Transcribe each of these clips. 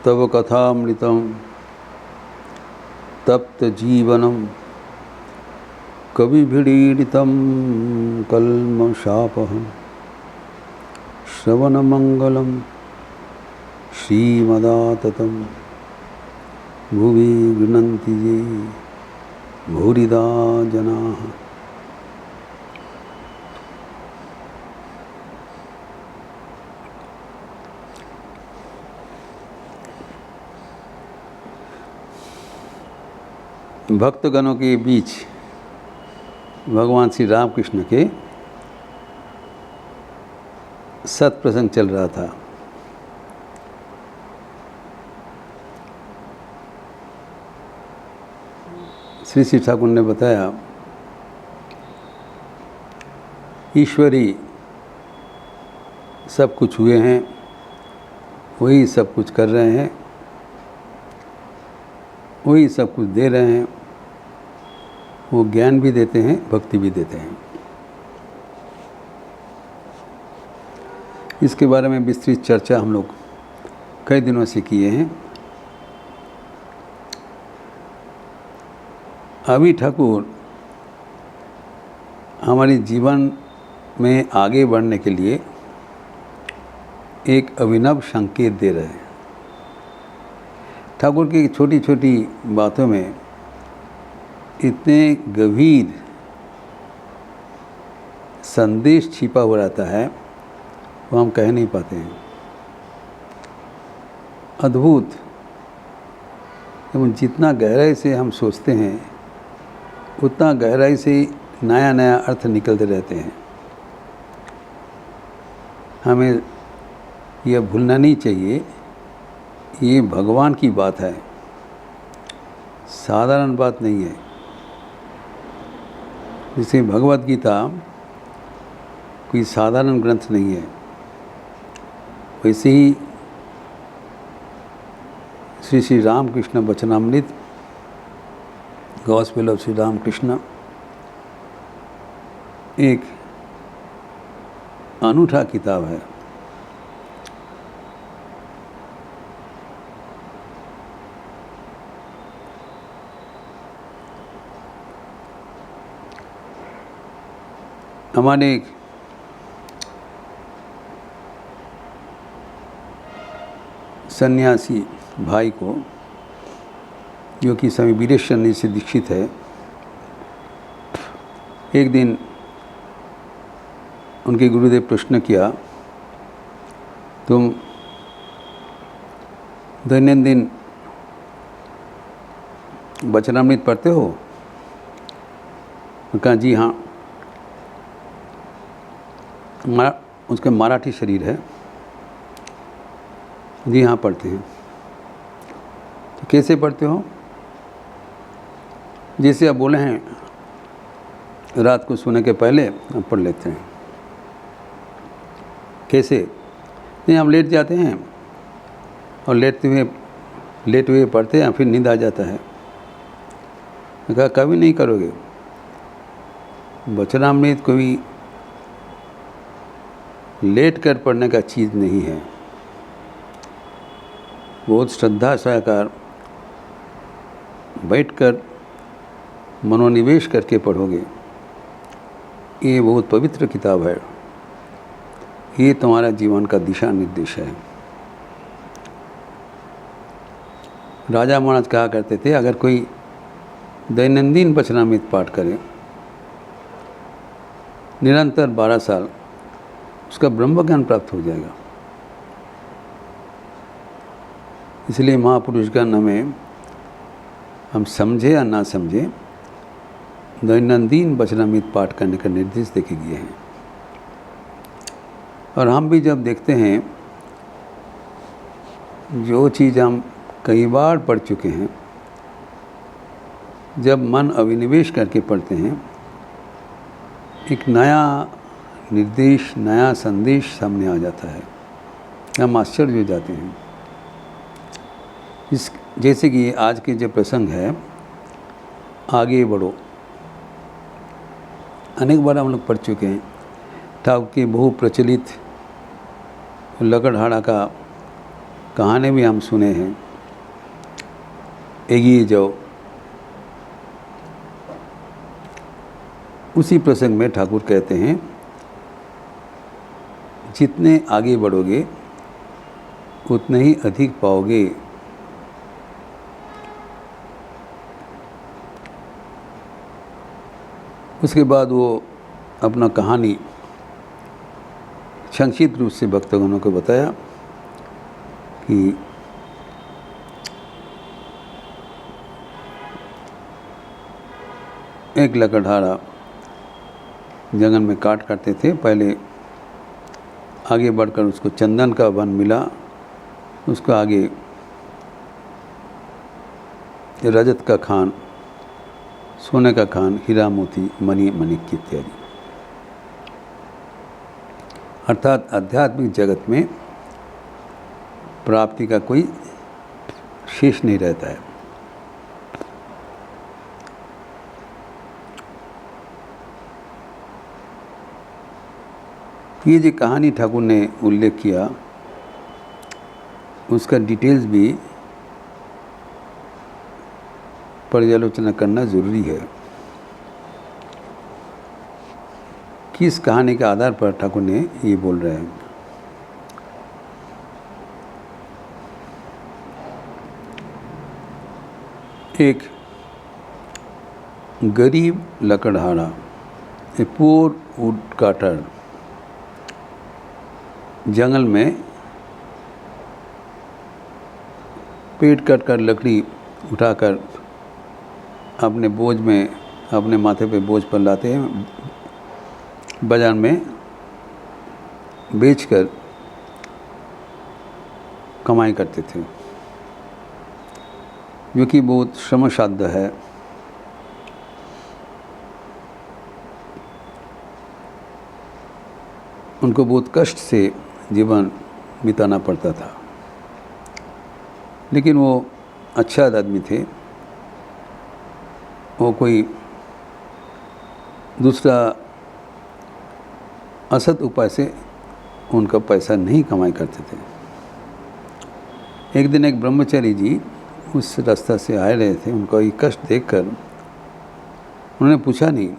तव कथामृतं तप्तजीवनं कविभिरीडितं कल्मषापहं श्रवणमङ्गलं श्रीमदाततं भुवि गृह्णन्ति ये भूरिदा जनाः। भक्तगणों के बीच भगवान श्री रामकृष्ण के सत्प्रसंग चल रहा था। श्री श्री ठाकुर ने बताया, ईश्वरी सब कुछ हुए हैं, वही सब कुछ कर रहे हैं, वही सब कुछ दे रहे हैं। वो ज्ञान भी देते हैं, भक्ति भी देते हैं। इसके बारे में विस्तृत चर्चा हम लोग कई दिनों से किए हैं। अभी ठाकुर हमारे जीवन में आगे बढ़ने के लिए एक अभिनव संकेत दे रहे हैं। ठाकुर की छोटी छोटी बातों में इतने गंभीर संदेश छिपा हुआ रहता है, वो हम कह नहीं पाते हैं। अद्भुत, एवं जितना गहराई से हम सोचते हैं उतना गहराई से नया नया अर्थ निकलते रहते हैं। हमें यह भूलना नहीं चाहिए, ये भगवान की बात है, साधारण बात नहीं है। जैसे भगवत गीता कोई साधारण ग्रंथ नहीं है, वैसे ही श्री श्री रामकृष्ण वचनामृत, गॉस्पेल ऑफ श्री रामकृष्ण, एक अनूठा किताब है। हमारे एक सन्यासी भाई को, जो कि स्वामी वीरेश्वर से दीक्षित है, एक दिन उनके गुरुदेव प्रश्न किया, तुम दैनंदिन वचनामृत पढ़ते हो? कहा जी हाँ। उसका मराठी शरीर है। जी हाँ पढ़ते हैं। तो कैसे पढ़ते हो? जैसे आप बोले हैं रात को सोने के पहले हम पढ़ लेते हैं। कैसे? नहीं, हम लेट जाते हैं और लेटे हुए पढ़ते हैं, फिर नींद आ जाता है। कहा कभी नहीं करोगे। वचनामृत कोई लेट कर पढ़ने का चीज़ नहीं है। बहुत श्रद्धा सहकार बैठकर मनोनिवेश करके पढ़ोगे। ये बहुत पवित्र किताब है। ये तुम्हारा जीवन का दिशा निर्देश है। राजा महाराज कहा करते थे, अगर कोई दैनंदिन वचनामृत पाठ करे निरंतर 12 साल, उसका ब्रह्म ज्ञान प्राप्त हो जाएगा। इसलिए महापुरुषगण हमें, हम समझे या ना समझे, दैनंदिन वचनामृत पाठ करने का निर्देश देखे गए हैं। और हम भी जब देखते हैं जो चीज़ हम कई बार पढ़ चुके हैं, जब मन अभिनिवेश करके पढ़ते हैं, एक नया निर्देश, नया संदेश सामने आ जाता है। हम आश्चर्य हो जाते हैं। इस जैसे कि आज के जो प्रसंग है, आगे बढ़ो, अनेक बार हम लोग पढ़ चुके हैं। ठाकुर के बहु प्रचलित लकड़हारा का कहानी भी हम सुने हैं, एगिए जाओ। उसी प्रसंग में ठाकुर कहते हैं, जितने आगे बढ़ोगे उतने ही अधिक पाओगे। उसके बाद वो अपना कहानी संक्षिप्त रूप से भक्तगणों को बताया कि एक लकड़हारा जंगल में काट काटते थे। पहले आगे बढ़कर उसको चंदन का वन मिला, उसको आगे रजत का खान, सोने का खान, हीरा मोती, मणि मणिक इत्यादि। अर्थात आध्यात्मिक जगत में प्राप्ति का कोई शेष नहीं रहता है। ये जो कहानी ठाकुर ने उल्लेख किया, उसका डिटेल्स भी पर्यालोचना करना ज़रूरी है। किस कहानी के आधार पर ठाकुर ने ये बोल रहे हैं। एक गरीब लकड़हारा, ए पुअर वुड काटर, जंगल में पेड़ कट कर लकड़ी उठाकर अपने बोझ में, अपने माथे पे बोझ पर लाते हैं, बाजार में बेचकर कमाई करते थे, जो कि बहुत श्रमसाध्य है। उनको बहुत कष्ट से जीवन बिताना पड़ता था, लेकिन वो अच्छा आदमी थे। वो कोई दूसरा असत उपाय से उनका पैसा नहीं कमाई करते थे। एक दिन एक ब्रह्मचारी जी उस रास्ता से आए रहे थे। उनका ये कष्ट देखकर उन्होंने पूछा नहीं,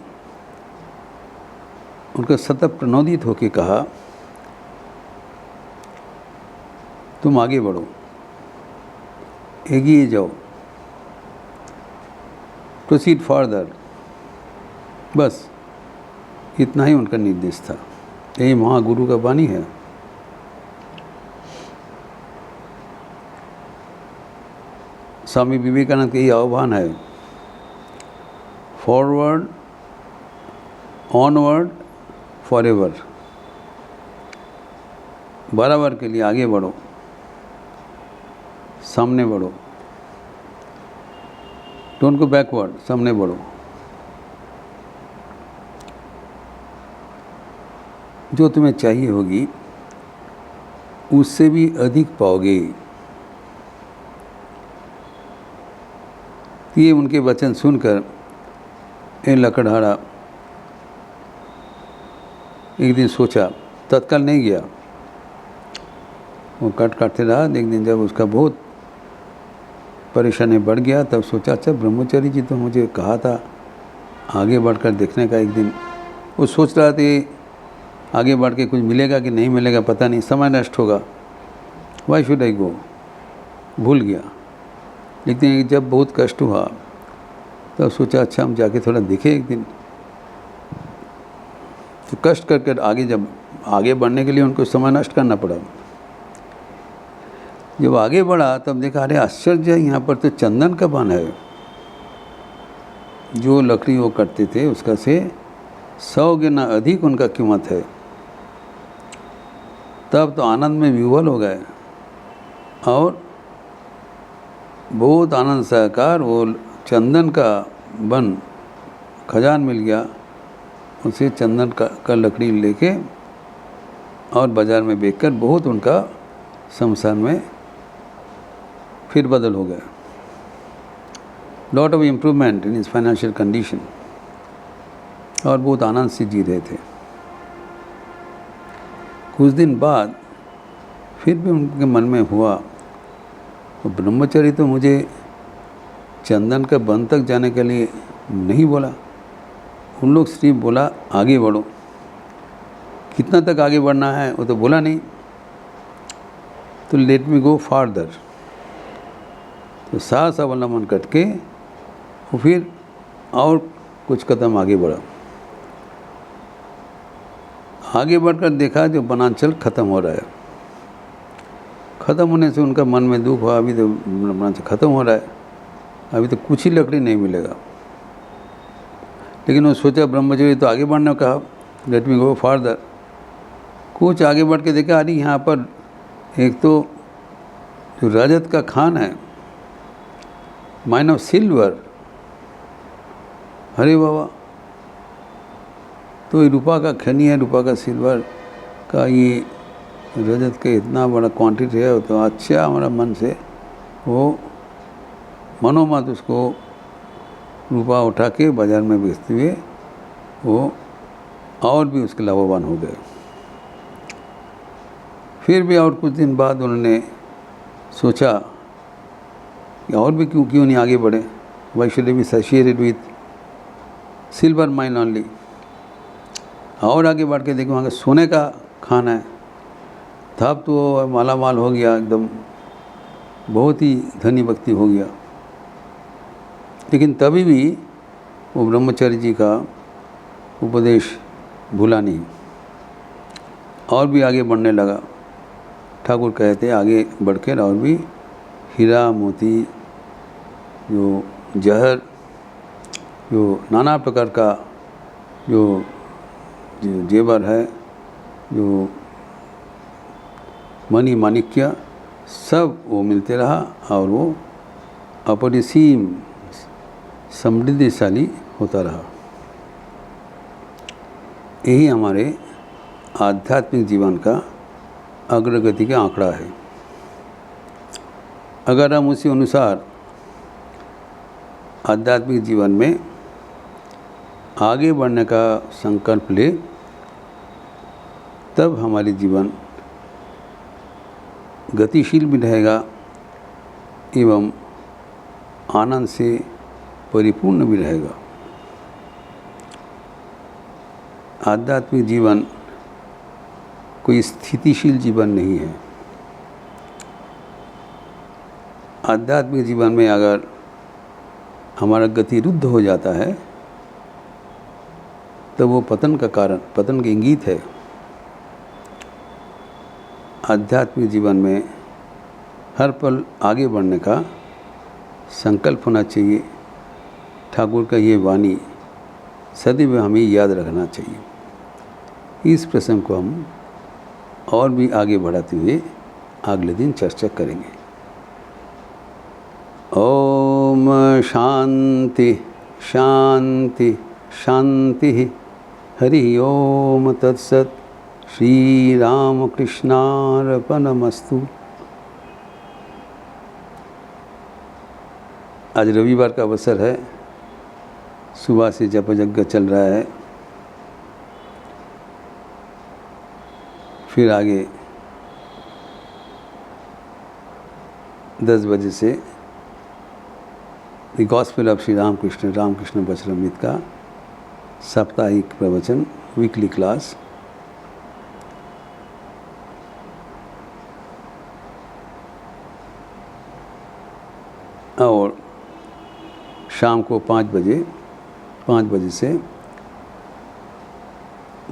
उनका सतत प्रणोदित होकर कहा, तुम आगे बढ़ो, एगिए जाओ, प्रोसीड फर्दर। बस इतना ही उनका निर्देश था। यही महागुरु का वाणी है। स्वामी विवेकानंद का यही आह्वान है, फॉरवर्ड, ऑनवर्ड, फॉरएवर। बराबर के लिए आगे बढ़ो, सामने बढ़ो, डोंट गो बैकवर्ड, सामने बढ़ो। जो तुम्हें चाहिए होगी उससे भी अधिक पाओगे। ये उनके वचन सुनकर ये लकड़हारा एक दिन सोचा, तत्काल नहीं गया, वो काटते रहा। एक दिन जब उसका बहुत परेशानी बढ़ गया, तब सोचा, अच्छा ब्रह्मचारी जी तो मुझे कहा था आगे बढ़कर देखने का। एक दिन वो सोच रहा था आगे बढ़ के कुछ मिलेगा कि नहीं मिलेगा पता नहीं, समय नष्ट होगा, वाई शुड आई गो, भूल गया। लेकिन जब बहुत कष्ट हुआ तब सोचा, अच्छा हम जाके थोड़ा देखें एक दिन। तो कष्ट करके जब आगे बढ़ने के लिए उनको समय नष्ट करना पड़ा। जब आगे बढ़ा तब देखा, अरे आश्चर्य, यहाँ पर तो चंदन का वन है। जो लकड़ी वो करते थे उसका से 100 गुना अधिक उनका कीमत है। तब तो आनंद में विह्वल हो गए और बहुत आनंद सहकार वो चंदन का वन खजान मिल गया। उसे चंदन का लकड़ी लेके और बाज़ार में बेचकर बहुत उनका संसार में फिर बदल हो गया। Lot of improvement in his financial condition, और बहुत आनंद से जी रहे थे। कुछ दिन बाद फिर भी उनके मन में हुआ तो ब्रह्मचारी तो मुझे चंदन का वन तक जाने के लिए नहीं बोला, उन लोग सिर्फ बोला आगे बढ़ो। कितना तक आगे बढ़ना है वो तो बोला नहीं, तो लेट मी गो फार्दर। तो साहस अवलंबन करके वो फिर और कुछ कदम आगे बढ़ा। आगे बढ़कर देखा जो वनांचल ख़त्म हो रहा है। ख़त्म होने से उनका मन में दुख हुआ, अभी तो वनांचल ख़त्म हो रहा है, अभी तो कुछ ही लकड़ी नहीं मिलेगा। लेकिन वो सोचा ब्रह्मचारी तो आगे बढ़ने कहा, लेट मी गो फार्दर। कुछ आगे बढ़ के देखा, अरे यहाँ पर एक तो जो रजत का खान है, माइन ऑफ सिल्वर, अरे बाबा, तो ये रूपा का खनी है, रूपा का सिल्वर का ये रजत का इतना बड़ा क्वांटिटी है। तो अच्छा हमारा मन से वो मनोमत उसको रूपा उठा के बाज़ार में बेचते हुए वो और भी उसके लाभवान हो गए। फिर भी और कुछ दिन बाद उन्होंने सोचा कि और भी क्यों नहीं आगे बढ़े, why should be associated with silver mine only. और आगे बढ़ के देखो वहाँ का सोने का खान है, तब तो माला माल हो गया, एकदम बहुत ही धनी व्यक्ति हो गया। लेकिन तभी भी वो ब्रह्मचारी जी का उपदेश भूला नहीं, और भी आगे बढ़ने लगा। ठाकुर कहते आगे बढ़कर और भी हीरा मोती, जो जहर, जो नाना प्रकार का जो जेवर है, जो मणि माणिक्य, सब वो मिलते रहा और वो अपरिसीम समृद्धिशाली होता रहा। यही हमारे आध्यात्मिक जीवन का अग्रगति का आंकड़ा है। अगर हम उसी अनुसार आध्यात्मिक जीवन में आगे बढ़ने का संकल्प ले, तब हमारी जीवन गतिशील भी रहेगा एवं आनंद से परिपूर्ण भी रहेगा। आध्यात्मिक जीवन कोई स्थितिशील जीवन नहीं है। आध्यात्मिक जीवन में अगर हमारा गति रुद्ध हो जाता है तो वो पतन का कारण, पतन के इंगित है। आध्यात्मिक जीवन में हर पल आगे बढ़ने का संकल्प होना चाहिए। ठाकुर का ये वाणी सदैव हमें याद रखना चाहिए। इस प्रसंग को हम और भी आगे बढ़ाते हुए अगले दिन चर्चा करेंगे। ओम शांति शांति शांति। हरि ओम तत्सत। श्री राम कृष्णार्पणमस्तु। आज रविवार का अवसर है, सुबह से जप यज्ञ चल रहा है। फिर आगे 10 बजे से the gospel of Shri Ramakrishna Vachanamrita का साप्ताहिक प्रवचन, वीकली क्लास। और शाम को 5 बजे से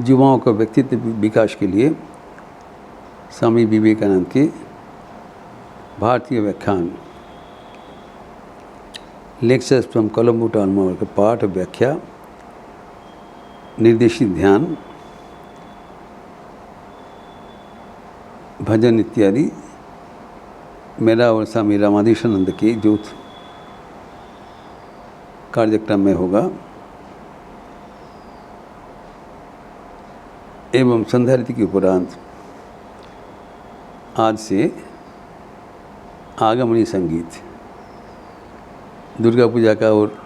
युवाओं का व्यक्तित्व विकास के लिए स्वामी विवेकानंद के भारतीय व्याख्यान lectures from Colombo to Almora का पाठ, व्याख्या, निर्देशित ध्यान, भजन इत्यादि मेरा और स्वामी रामाधीशानंद के यूथ कार्यक्रम में होगा। एवं संध्या आरती के उपरांत आज से आगमनी संगीत, दुर्गा पूजा का और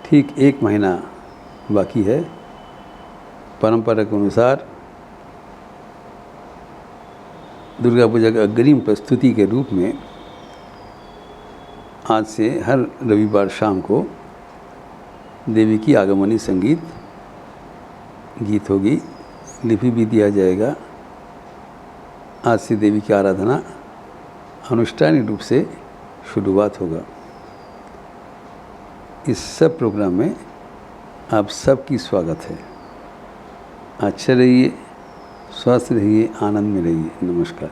ठीक 1 महीना बाकी है। परंपरा के अनुसार दुर्गा पूजा के अग्रिम प्रस्तुति के रूप में आज से हर रविवार शाम को देवी की आगमनी संगीत गीत होगी, लिपि भी दिया जाएगा। आज से देवी की आराधना अनुष्ठानिक रूप से शुरुआत होगा। इस सब प्रोग्राम में आप सबकी स्वागत है। अच्छे रहिए, स्वस्थ रहिए, आनंद में रहिए। नमस्कार।